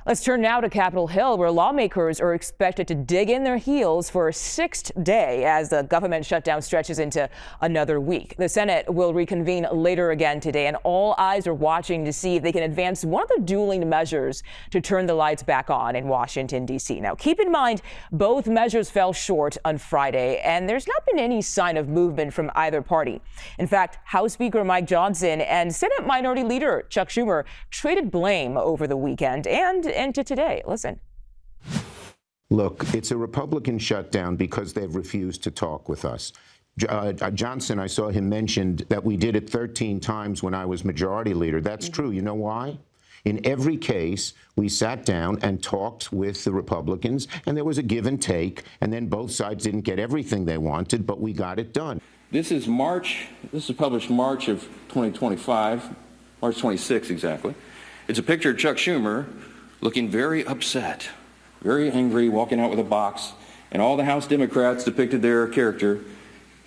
Let's turn now to Capitol Hill, where lawmakers are expected to dig in their heels for a sixth day as the government shutdown stretches into another week. The Senate will reconvene later again today, and all eyes are watching to see if they can advance one of the dueling measures to turn the lights back on in Washington, D.C. Now, keep in mind, both measures fell short on Friday, and there's not been any sign of movement from either party. In fact, House Speaker Mike Johnson and Senate Minority Leader Chuck Schumer traded blame over the weekend and into today. Listen. Look, it's a Republican shutdown because they've refused to talk with us. Johnson, I saw him mentioned that we did it 13 times when I was majority leader. That's true. You know why? In every case, we sat down and talked with the Republicans, and there was a give and take, and then both sides didn't get everything they wanted, but we got it done. This is published March of 2025, March 26 exactly. It's a picture of Chuck Schumer looking very upset, very angry, walking out with a box, and all the House Democrats depicted their character,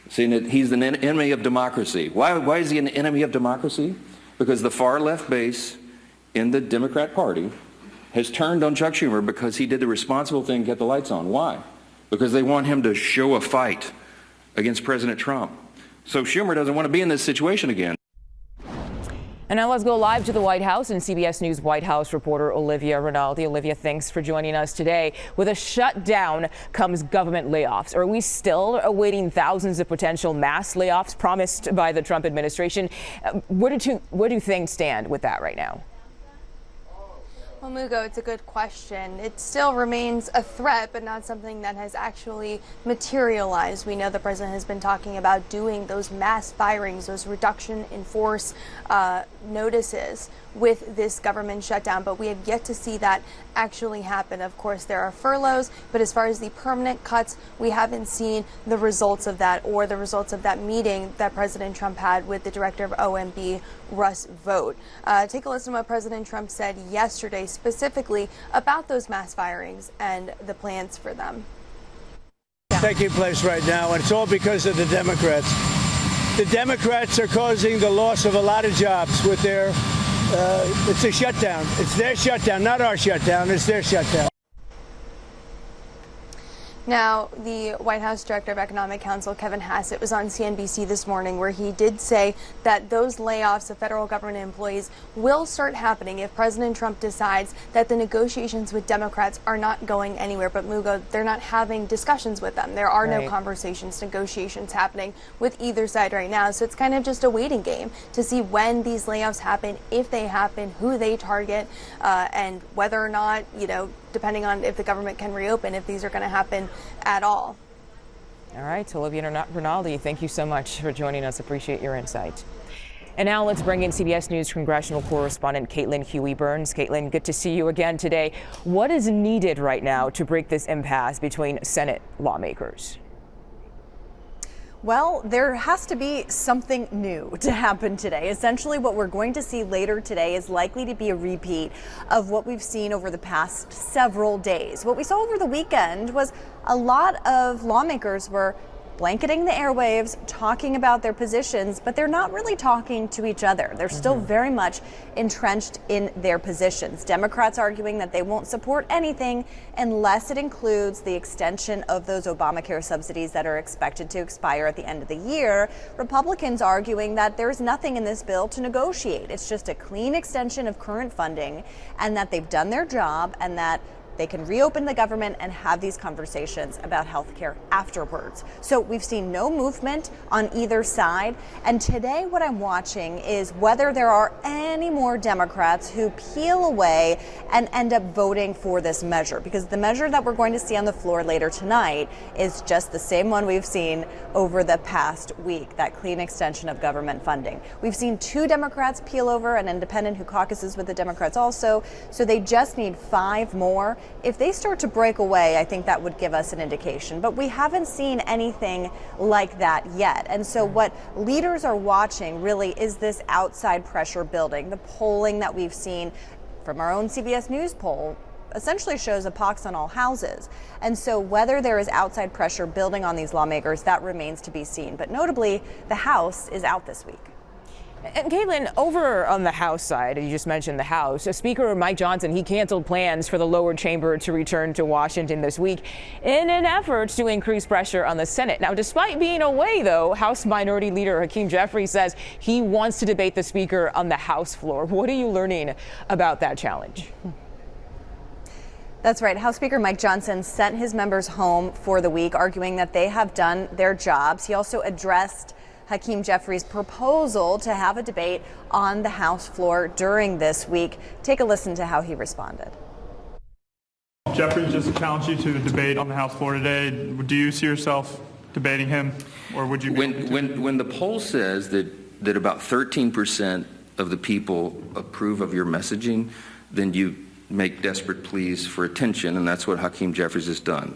saying that he's an enemy of democracy. Why is he an enemy of democracy? Because the far left base in the Democrat Party has turned on Chuck Schumer because he did the responsible thing, get the lights on. Why? Because they want him to show a fight against President Trump. So Schumer doesn't want to be in this situation again. And now let's go live to the White House and CBS News White House reporter Olivia Rinaldi. Olivia, thanks for joining us today. With a shutdown comes government layoffs. Are we still awaiting thousands of potential mass layoffs promised by the Trump administration? Where do things stand with that right now? Well, Mugo, it's a good question. It still remains a threat, but not something that has actually materialized. We know the president has been talking about doing those mass firings, those reduction in force notices with this government shutdown, but we have yet to see that actually happen. Of course, there are furloughs, but as far as the permanent cuts, we haven't seen the results of that or the results of that meeting that President Trump had with the director of OMB, Russ Vought. Take a listen to what President Trump said yesterday specifically about those mass firings and the plans for them. Taking place right now, and it's all because of the Democrats. The Democrats are causing the loss of a lot of jobs with their it's a shutdown. It's their shutdown, not our shutdown. It's their shutdown. Now, the White House Director of Economic Counsel, Kevin Hassett, was on CNBC this morning where he did say that those layoffs of federal government employees will start happening if President Trump decides that the negotiations with Democrats are not going anywhere. But Mugo, they're not having discussions with them. There are no conversations, negotiations happening with either side right now. So it's kind of just a waiting game to see when these layoffs happen, if they happen, who they target, and whether or not, depending on if the government can reopen, if these are going to happen at all. All right, Olivia Rinaldi, thank you so much for joining us. Appreciate your insight. And now let's bring in CBS News congressional correspondent Caitlin Huey-Burns. Caitlin, good to see you again today. What is needed right now to break this impasse between Senate lawmakers? Well, there has to be something new to happen today. Essentially, what we're going to see later today is likely to be a repeat of what we've seen over the past several days. What we saw over the weekend was a lot of lawmakers were blanketing the airwaves, talking about their positions, but they're not really talking to each other. They're still very much entrenched in their positions. Democrats arguing that they won't support anything unless it includes the extension of those Obamacare subsidies that are expected to expire at the end of the year. Republicans arguing that there's nothing in this bill to negotiate. It's just a clean extension of current funding and that they've done their job and that they can reopen the government and have these conversations about health care afterwards. So we've seen no movement on either side. And today what I'm watching is whether there are any more Democrats who peel away and end up voting for this measure, because the measure that we're going to see on the floor later tonight is just the same one we've seen over the past week, that clean extension of government funding. We've seen 2 Democrats peel over, an independent who caucuses with the Democrats also. So they just need 5 more. If they start to break away, I think that would give us an indication. But we haven't seen anything like that yet. And so what leaders are watching really is this outside pressure building. The polling that we've seen from our own CBS News poll essentially shows a pox on all houses. And so whether there is outside pressure building on these lawmakers, that remains to be seen. But notably, the House is out this week. And Caitlin, over on the House side, you just mentioned the House, Speaker Mike Johnson, he canceled plans for the lower chamber to return to Washington this week in an effort to increase pressure on the Senate. Now, despite being away, though, House Minority Leader Hakeem Jeffries says he wants to debate the Speaker on the House floor. What are you learning about that challenge? That's right. House Speaker Mike Johnson sent his members home for the week, arguing that they have done their jobs. He also addressed Hakeem Jeffries' proposal to have a debate on the House floor during this week. Take a listen to how he responded. Jeffries just challenged you to a debate on the House floor today. Do you see yourself debating him, or would you? When the poll says that about 13% of the people approve of your messaging, then you make desperate pleas for attention, and that's what Hakeem Jeffries has done.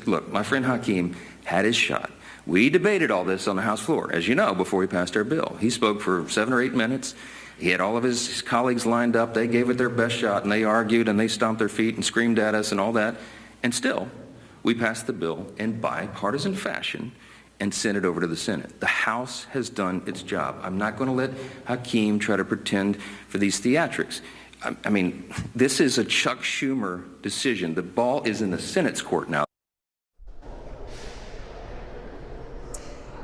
Look, my friend Hakeem had his shot. We debated all this on the House floor, as you know, before we passed our bill. He spoke for 7 or 8 minutes. He had all of his colleagues lined up. They gave it their best shot, and they argued, and they stomped their feet and screamed at us and all that. And still, we passed the bill in bipartisan fashion and sent it over to the Senate. The House has done its job. I'm not going to let Hakeem try to pretend for these theatrics. I mean, this is a Chuck Schumer decision. The ball is in the Senate's court now.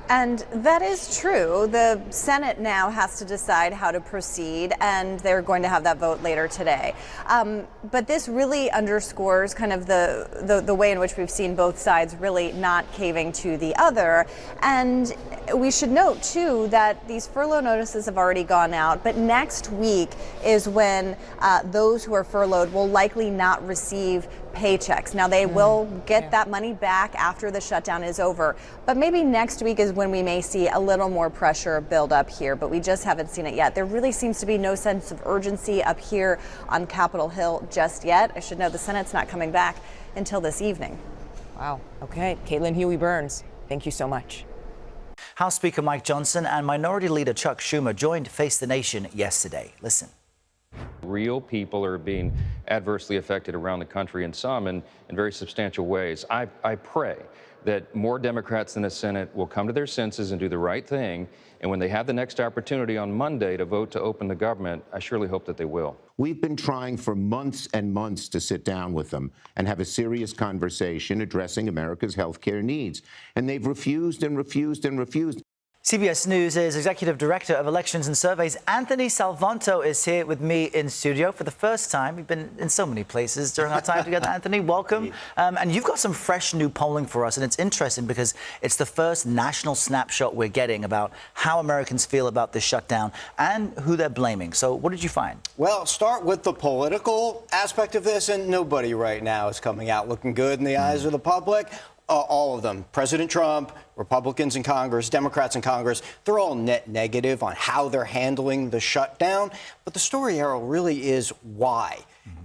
And that is true. The Senate now has to decide how to proceed, and they're going to have that vote later today. But this really underscores kind of the way in which we've seen both sides really not caving to the other. And we should note, too, that these furlough notices have already gone out. But next week is when those who are furloughed will likely not receive paychecks. Now, they will get that money back after the shutdown is over. But maybe next week is when we may see a little more pressure build up here. But we just haven't seen it yet. There really seems to be no sense of urgency up here on Capitol Hill just yet. I should note the Senate's not coming back until this evening. Wow. Okay. Caitlin Huey-Burns, thank you so much. House Speaker Mike Johnson and Minority Leader Chuck Schumer joined Face the Nation yesterday. Listen. Real people are being adversely affected around the country, and some in very substantial ways. I pray that more Democrats in the Senate will come to their senses and do the right thing. And when they have the next opportunity on Monday to vote to open the government, I surely hope that they will. We've been trying for months and months to sit down with them and have a serious conversation addressing America's health care needs. And they've refused and refused and refused. CBS News' Executive Director of Elections and Surveys, Anthony Salvanto, is here with me in studio for the first time. We've been in so many places during our time together. Anthony, welcome. And you've got some fresh new polling for us, and it's interesting because it's the first national snapshot we're getting about how Americans feel about this shutdown and who they're blaming. So what did you find? Well, start with the political aspect of this, and nobody right now is coming out looking good in the eyes of the public. All of them. President Trump, Republicans in Congress, Democrats in Congress, they're all net negative on how they're handling the shutdown. But the story, Errol, really is why.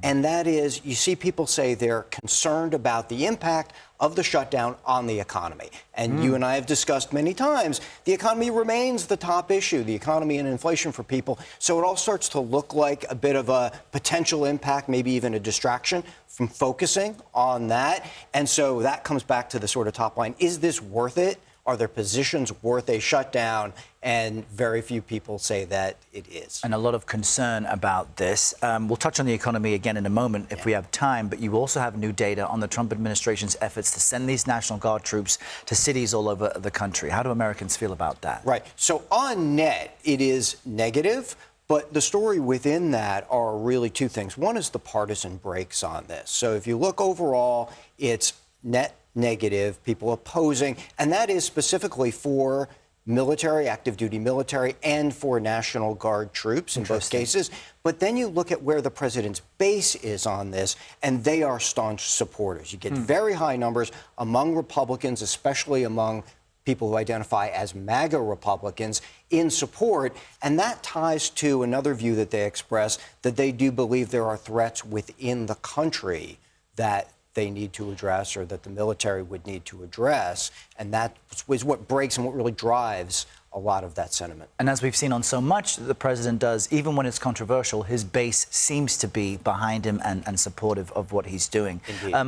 And that is, you see people say they're concerned about the impact of the shutdown on the economy. And you and I have discussed many times, the economy remains the top issue, the economy and inflation for people. So it all starts to look like a bit of a potential impact, maybe even a distraction from focusing on that. And so that comes back to the sort of top line. Is this worth it? Are their positions worth a shutdown? And very few people say that it is. And a lot of concern about this. We'll touch on the economy again in a moment if we have time, but you also have new data on the Trump administration's efforts to send these National Guard troops to cities all over the country. How do Americans feel about that? Right. So on net, it is negative. But the story within that are really two things. One is the partisan breaks on this. So if you look overall, it's net negative, people opposing, and that is specifically for military, active duty military, and for National Guard troops in both cases. But then you look at where the president's base is on this, and they are staunch supporters. You get very high numbers among Republicans, especially among people who identify as MAGA Republicans, in support. And that ties to another view that they express, that they do believe there are threats within the country that they need to address, or that the military would need to address. And that is what breaks and what really drives a lot of that sentiment. And as we've seen on so much that the president does, even when it's controversial, his base seems to be behind him and supportive of what he's doing.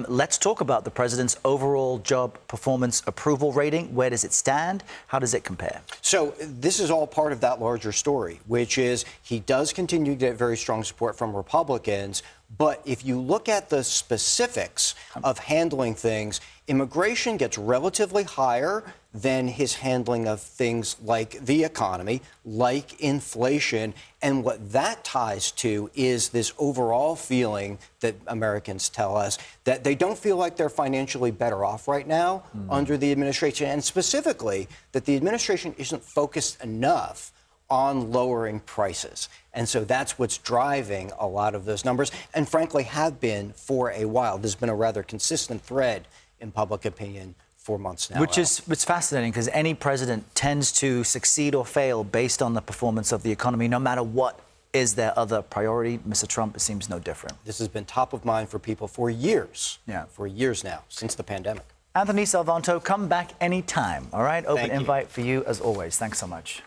Let's talk about the president's overall job performance approval rating. Where does it stand? How does it compare? So this is all part of that larger story, which is he does continue to get very strong support from Republicans. But if you look at the specifics of handling things, immigration gets relatively higher than his handling of things like the economy, like inflation. And what that ties to is this overall feeling that Americans tell us that they don't feel like they're financially better off right now under the administration, and specifically that the administration isn't focused enough on lowering prices. And so that's what's driving a lot of those numbers, and frankly have been for a while. There's been a rather consistent thread in public opinion for months now. It's fascinating because any president tends to succeed or fail based on the performance of the economy, no matter what is their other priority. Mr. Trump seems no different. This has been top of mind for people for years. Yeah. For years now, since the pandemic. Anthony Salvanto, come back anytime, all right? Open invite for you as always. Thanks so much.